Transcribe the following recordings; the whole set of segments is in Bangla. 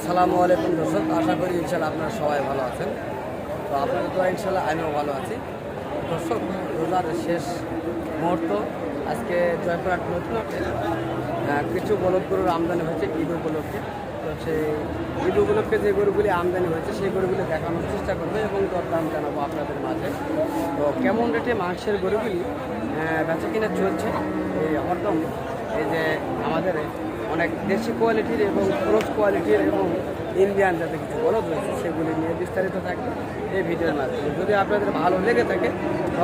আসসালামু আলাইকুম দর্শক, আশা করি ইনশাল্লাহ আপনারা সবাই ভালো আছেন। তো আপনাদের তো ইনশাল্লাহ আমিও ভালো আছি। দর্শক, রোজার শেষ মুহূর্ত, আজকে জয়পুরহাট নতুন কিছু বলদ গরুর আমদানি হয়েছে ঈদ উপলক্ষে। তো সেই ঈদ উপলক্ষে যে গরুগুলি আমদানি হয়েছে সেই গরুগুলি দেখানোর চেষ্টা করবে এবং দরদাম জানাবো আপনাদের মাঝে। তো কেমন রেটে মাংসের গরুগুলি বেচা কিনা চলছে এই হরদম, এই যে আমাদের অনেক দেশি কোয়ালিটির এবং ক্রস কোয়ালিটির এবং ইন্ডিয়ান যাতে কিছু বলদ রয়েছে সেগুলি নিয়ে বিস্তারিত থাকবে এই ভিডিওর মাধ্যমে। যদি আপনাদের ভালো লেগে থাকে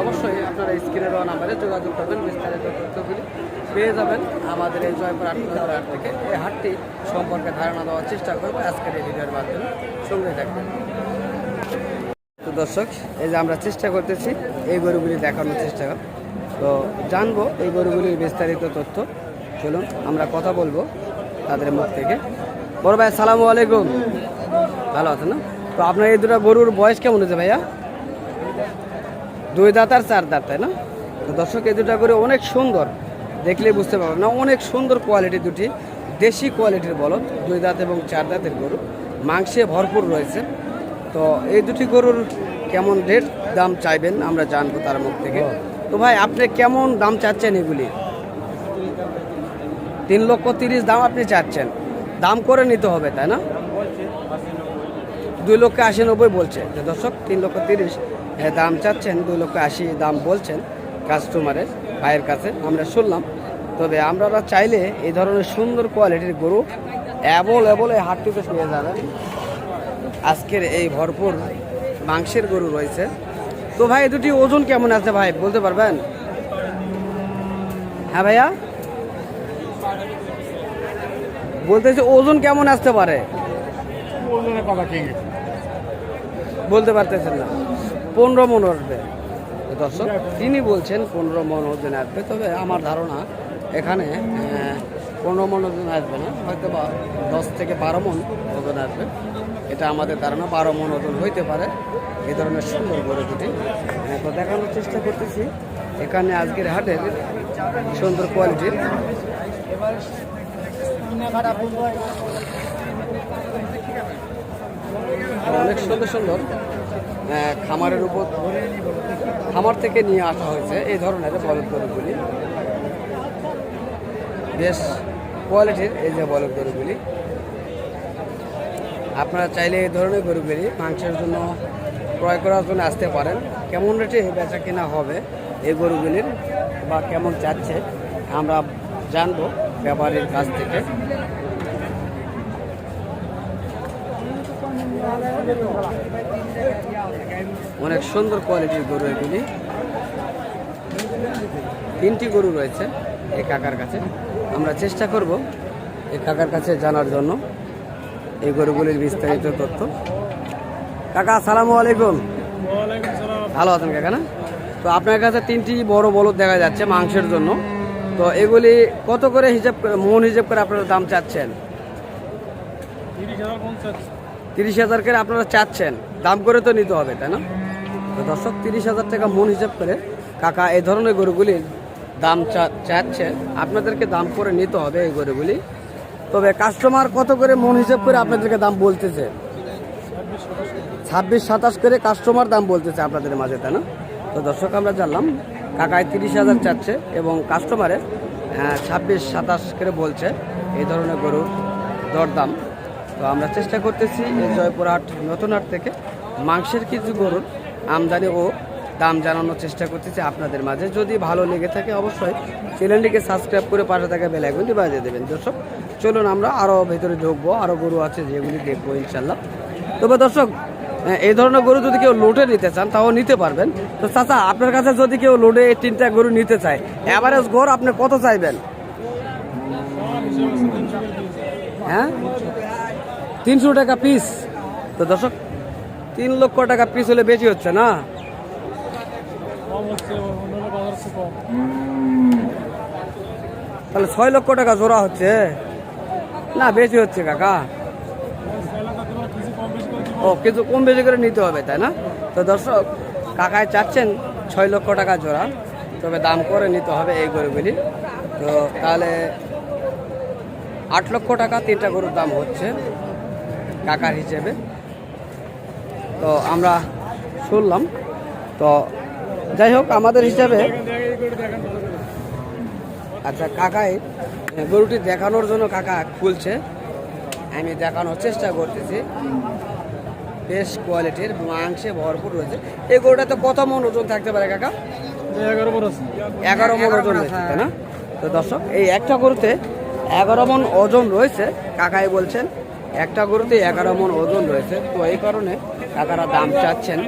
অবশ্যই আপনারা স্ক্রিনে দেওয়া নাম্বারে যোগাযোগ করবেন, বিস্তারিত তথ্যগুলি পেয়ে যাবেন আমাদের এই জয়পুরহাট হাট থেকে। এই হাটটি সম্পর্কে ধারণা দেওয়ার চেষ্টা করবো আজকের এই ভিডিওর মাধ্যমে, সঙ্গে থাকবেন। তো দর্শক, এই যে আমরা চেষ্টা করতেছি এই গরুগুলি দেখানোর চেষ্টা, তো জানবো এই গরুগুলির বিস্তারিত তথ্য। চলুন আমরা কথা বলবো তাদের মুখ থেকে। বড় ভাই আসসালামু আলাইকুম, ভালো আছেন না? তো আপনার এই দুটো গরুর বয়স কেমন হয়েছে ভাইয়া? 2 দাঁত আর 4 দাঁত, তাই না? তো দর্শক, এই দুটো গরু অনেক সুন্দর, দেখলে বুঝতে পারবেন না, অনেক সুন্দর কোয়ালিটি, দুটি দেশি কোয়ালিটির বলদ, 2 দাঁত এবং 4 দাঁতের গরু, মাংসে ভরপুর রয়েছে। তো এই দুটি গরুর কেমন রেট দাম চাইবেন আমরা জানবো তার মুখ থেকে। তো ভাই, আপনি কেমন দাম চাচ্ছেন এগুলি? 3,30,000 দাম আপনি চাচ্ছেন, দাম করে নিতে হবে, তাই না? 2,80,90 বলছে যে দর্শক, 3,30,000 দাম চাচ্ছেন, 2,80,000 দাম বলছেন কাস্টমারের ভাইয়ের কাছে আমরা শুনলাম। তবে আপনারা চাইলে এই ধরনের সুন্দর কোয়ালিটির গরু অ্যাভেলেবল এই হাটটিতে পেয়ে যাবেন। আজকের এই ভরপুর মাংসের গরু রয়েছে। তো ভাই, দুটি ওজন কেমন আছে ভাই বলতে পারবেন? হ্যাঁ ভাইয়া, বলতেছি ওজন কেমন আসতে পারে? বলতে পারতেছেন না। 15 মন আসবে দর্শক, তিনি বলছেন 15 মন ওজন আসবে। তবে আমার ধারণা এখানে 15 মন ওজন আসবে না, হয়তো বা 10 থেকে 12 মন ওজন আসবে, এটা আমাদের ধারণা। 12 মন ওজন হইতে পারে এই ধরনের সুন্দর গরু দুটি। তো দেখানোর চেষ্টা করতেছি এখানে আজকের হাটের সুন্দর কোয়ালিটির অনেক সুন্দর সুন্দর খামারের উপর, খামার থেকে নিয়ে আসা হয়েছে এই ধরনের বলদ গরুগুলি, বেশ কোয়ালিটির এই যে বলদ গরুগুলি। আপনারা চাইলে এই ধরনের গরুগুলি মাংসের জন্য ক্রয় করার জন্য আসতে পারেন। কেমন রেটে বেচা কেনা হবে এই গরুগুলির বা কেমন চাচ্ছে আমরা জানবো ব্যাপারীর কাছ থেকে। অনেক সুন্দর কোয়ালিটির গরু এগুলি, 3টি গরু রয়েছে এই কাকার কাছে। আমরা চেষ্টা করব এই কাকার কাছে জানার জন্য এই গরুগুলির বিস্তারিত তথ্য। কাকা আসসালামু আলাইকুম। ভালো আছেন কাকা না? তো আপনার কাছে 3টি বড় বলদ দেখা যাচ্ছে মাংসের জন্য। তো এগুলি কত করে হিসাব, মন হিসাব করে আপনারা দাম চাচ্ছেন? 30,000 করে আপনারা চাচ্ছেন, দাম করে তো নিতে হবে, তাই না? তো দর্শক, 30,000 টাকা মন হিসাব করে কাকা এই ধরনের গরুগুলির দাম চাচ্ছে, আপনাদেরকে দাম করে নিতে হবে এই গরুগুলি। তবে কাস্টমার কত করে মন হিসাব করে আপনাদেরকে দাম বলতেছে? 26-27 করে কাস্টমার দাম বলতেছে আপনাদের মাঝে, তাই না? তো দর্শক, আমরা জানলাম কাকায় 30,000 চাচ্ছে এবং কাস্টমারে 26-27 করে বলছে এই ধরনের গরুর দরদাম। তো আমরা চেষ্টা করতেছি এই জয়পুরহাট নতুন হাট থেকে মাংসের কিছু গরুর আমদানি ও দাম জানানোর চেষ্টা করতেছি আপনাদের মাঝে। যদি ভালো লেগে থাকে অবশ্যই চ্যানেলটিকে সাবস্ক্রাইব করে পাশে থাকা বেল আইকনটি বাজিয়ে দেবেন। দর্শক, চলুন আমরা আরও ভেতরে ঢুকবো, আরও গরু আছে যেগুলি দেখবো ইনশাল্লাহ। তবে দর্শক, এই ধরনের গরু যদি কেউ লোডে নিতে চান তাও নিতে পারবেন। তো চাচা, আপনার কাছে যদি কেউ লোডে এই 3টা গরু নিতে চায়, অ্যাভারেজ গড় আপনি কত চাইবেন? হ্যাঁ, 300 টাকা পিস। তো দর্শক, 3 লক্ষ টাকা পিস হলে বেশি হচ্ছে না? তাহলে 6 লক্ষ টাকা জোড়া হচ্ছে না? বেশি হচ্ছে কাকা। ও, কিছু কম বেশি করে নিতে হবে, তাই না? তো দর্শক, কাকায় চাচ্ছেন 6 লক্ষ টাকা জোড়া, তবে দাম করে নিতে হবে এই গরুগুলি। তো তাহলে 8 লক্ষ টাকা 3টা গরুর দাম হচ্ছে। কাকার হিসেবে। তো আমরা শুনলাম, তো যাই হোক আমাদের হিসাবে আচ্ছা কাকাই গরুটি দেখানোর জন্য কাকা খুলছে, আমি দেখানোর চেষ্টা করতেছি। বেশ কোয়ালিটির মাংসে ভরপুর রয়েছে। এই গরুটা তো কত মন ওজন থাকতে পারে কাকা? 11 মণ আছে। 11 মন ওজন রয়েছে, তাই না? তো দর্শক এই একটা গরুতে 11 মন ওজন রয়েছে, কাকাই বলছেন একটা গরুতে 11 মন ওজন রয়েছে। তো এই কারণে কাকারা দাম চাচ্ছেন।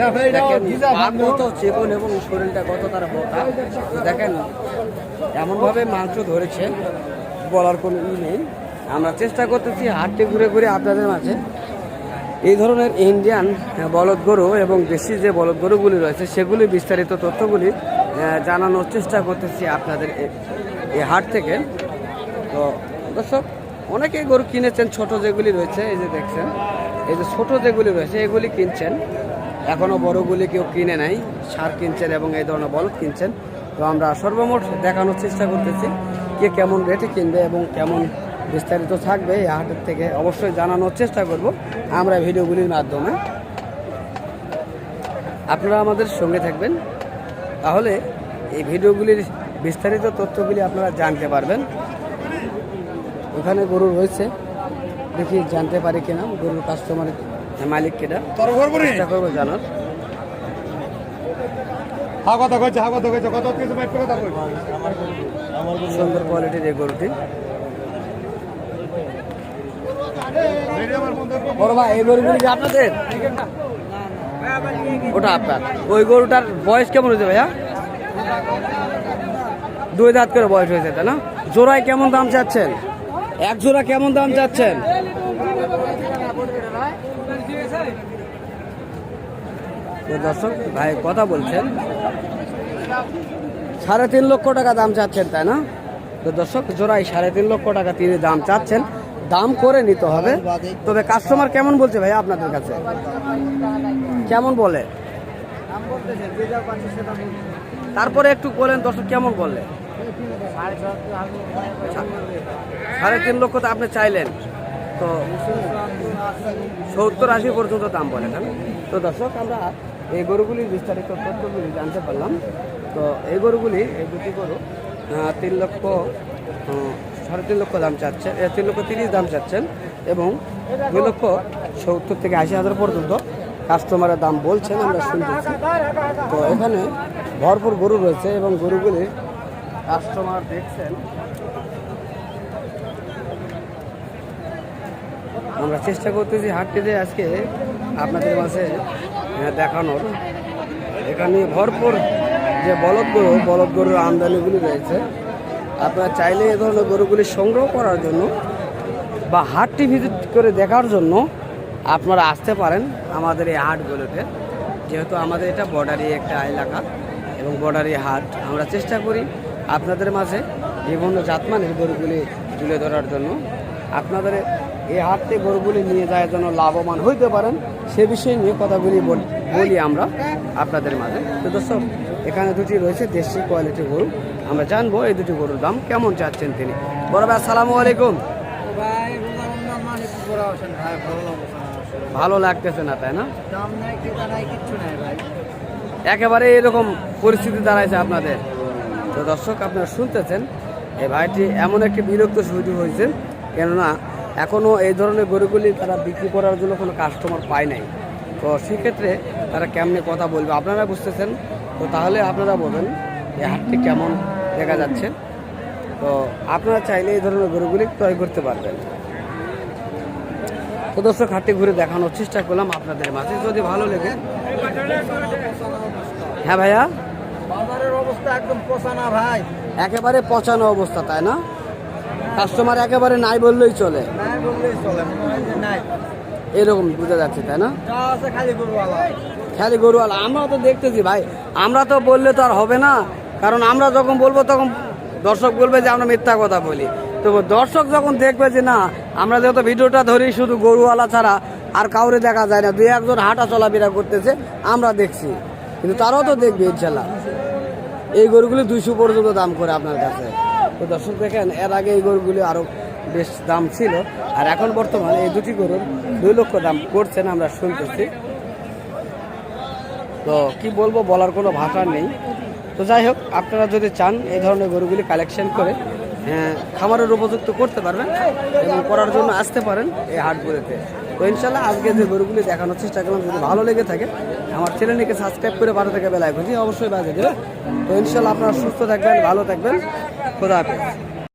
তবে দেখেন পা কত চিকন এবং শরীরটা কত তার মোটা। তো দেখেন এমনভাবে মাংস ধরেছে বলার কোনো নেই। আমরা চেষ্টা করতেছি হাটটি ঘুরে ঘুরে আপনাদের মাঝে এই ধরনের ইন্ডিয়ান বলদ গরু এবং দেশি যে বলদ গরুগুলি রয়েছে সেগুলি বিস্তারিত তথ্যগুলি জানানোর চেষ্টা করতেছি আপনাদের এই হাট থেকে। তো দর্শক অনেকেই গরু কিনেছেন, ছোট যেগুলি রয়েছে এই যে দেখছেন, এই যে ছোট যেগুলি রয়েছে এগুলি কিনছেন, এখনও বড়গুলি কেউ কিনে নাই, সার কিনছেন এবং এই ধরনের বলদ কিনছেন। তো আমরা সর্বমোট দেখানোর চেষ্টা করতেছি কে কেমন রেটে কিনবে এবং কেমন বিস্তারিত থাকবে এই হাটের থেকে অবশ্যই জানানোর চেষ্টা করব আমরা ভিডিওগুলির মাধ্যমে। আপনারা আমাদের সঙ্গে থাকবেন, তাহলে এই ভিডিওগুলির বিস্তারিত তথ্যগুলি আপনারা জানতে পারবেন। ওখানে গরু রয়েছে, দেখি জানতে পারি কিনা গরুর কাস্টমার মালিক কেটা, চেষ্টা করবো জানার। সুন্দর কোয়ালিটির এই গরুটি। বড় ভাই এই গরুগুলি কি আপনাদের? ওটা আপনার। ওই গরুটার বয়স কেমন হয়েছে ভাইয়া? 2 দাঁত করে বয়স হয়েছে, তাই না? জোড়ায় কেমন দাম চাচ্ছেন? এক জোড়া কেমন দাম চাচ্ছেন? দর্শক ভাই কথা বলছেন 3.5 লক্ষ টাকা দাম চাচ্ছেন, তাই না? তো দর্শক জোড়ায় 3.5 লক্ষ টাকা তিনি দাম চাচ্ছেন, দাম করে নিতে হবে। তবে কাস্টমার কেমন বলছে ভাই আপনাদের কাছে? কেমন বলে? তারপরে একটু বলেন দর্শক কেমন বললে? 3.5 লক্ষ তো আপনি চাইলেন, তো 70-80 পর্যন্ত দাম বলে, তাই না? তো দর্শক আমরা এই গরুগুলির বিস্তারিত তথ্যগুলি জানতে পারলাম। তো এই গরুগুলি, এই দুটি গরু 3 লক্ষ 3.5 লক্ষ দাম চাচ্ছেন, 3 লক্ষ 30 দাম চাচ্ছেন এবং 2 লক্ষ 70 থেকে 80 পর্যন্ত কাস্টমারের দাম বলছেন, আমরা শুনতেছি। তো এখানে ভরপুর গরু রয়েছে এবং গরুগুলি কাস্টমার দেখছেন। আমরা চেষ্টা করতেছি হাটটিতে আজকে আপনাদের মাঝে দেখানোর। এখানে ভরপুর যে বলদ গরুর আমদানিগুলি রয়েছে, আপনারা চাইলে এ ধরনের গরুগুলি সংগ্রহ করার জন্য বা হাটটি ভিজিট করে দেখার জন্য আপনারা আসতে পারেন আমাদের এই হাটগুলোতে। যেহেতু আমাদের এটা বর্ডারি একটা এলাকা এবং বর্ডারি হাট, আমরা চেষ্টা করি আপনাদের মাঝে বিভিন্ন জাতমানের গরুগুলি তুলে ধরার জন্য। আপনাদের এই হাটতে গরুগুলি নিয়ে যায় যেন লাভবান হইতে পারেন সে বিষয়ে নিয়ে কথাগুলি বলি আমরা আপনাদের মাঝে। তো দর্শক এখানে দুটি রয়েছে দেশি কোয়ালিটির গরু, আমরা জানবো এই দুটি গরুর দাম কেমন চাচ্ছেন তিনি। বড় ভাই আসসালামু আলাইকুম। ভালো লাগতেছে না, তাই না? একেবারে এরকম পরিস্থিতি দাঁড়াইছে আপনাদের। তো দর্শক আপনারা শুনতেছেন এই ভাইটি এমন একটি বিরক্ত শুরু হয়েছে, কেননা এখনও এই ধরনের গরুগুলি তারা বিক্রি করার জন্য কোনো কাস্টমার পায় নাই। তো সেক্ষেত্রে তারা কেমনে কথা বলবে আপনারা বুঝতেছেন। তো তাহলে আপনারা বলেন এই হাটটি কেমন দেখা যাচ্ছে। তো আপনারা চাইলে এই ধরনের গরুগুলি ক্রয় করতে পারবেন। তো দর্শক হাটটি ঘুরে দেখানোর চেষ্টা করলাম আপনাদের মাঝে, যদি ভালো লেগে। হ্যাঁ ভাইয়া, বাজারের অবস্থা একদম পচানা ভাই, একেবারে পচানো অবস্থা, তাই না? কাস্টমার একেবারে নাই বললেই চলে, এরকম বোঝা যাচ্ছে, তাই না? খালি গরুওয়ালা। আমরা তো দেখতেছি ভাই, আমরা তো বললে তো আর হবে না, কারণ আমরা যখন বলবো তখন দর্শক বলবে যে আমরা মিথ্যা কথা বলি। তো দর্শক যখন দেখবে যে না, আমরা যেহেতু ভিডিওটা ধরি শুধু গরুওয়ালা ছাড়া আর কাউরে দেখা যায় না, 2-1 হাঁটা চলাফেরা করতেছে আমরা দেখছি, কিন্তু তারাও তো দেখবে ইনশাল্লাহ। এই গরুগুলি 200 পর্যন্ত দাম করে আপনার কাছে। তো দর্শক দেখেন এর আগে এই গরুগুলি আরও বেশ দাম ছিল, আর এখন বর্তমানে এই দুটি গরুর 2 লক্ষ দাম করছেন আমরা শুনতেছি। তো কি বলবো, বলার কোনো ভাষা নেই। তো যাই হোক, আপনারা যদি চান এই ধরনের গরুগুলি কালেকশন করে খামারের উপযুক্ত করতে পারবেন এবং করার জন্য আসতে পারেন এই হাটগুলোতে। তো ইনশাল্লাহ আজকে যে গরুগুলি দেখানোর চেষ্টা করলাম, যদি ভালো লেগে থাকে আমার চ্যানেলটিকে সাবস্ক্রাইব করে পাশে থেকে বেল আইকনটি অবশ্যই বাজিয়ে দেবেন। তো ইনশাল্লাহ আপনারা সুস্থ থাকবেন, ভালো থাকবেন, খোদা হাফেজ।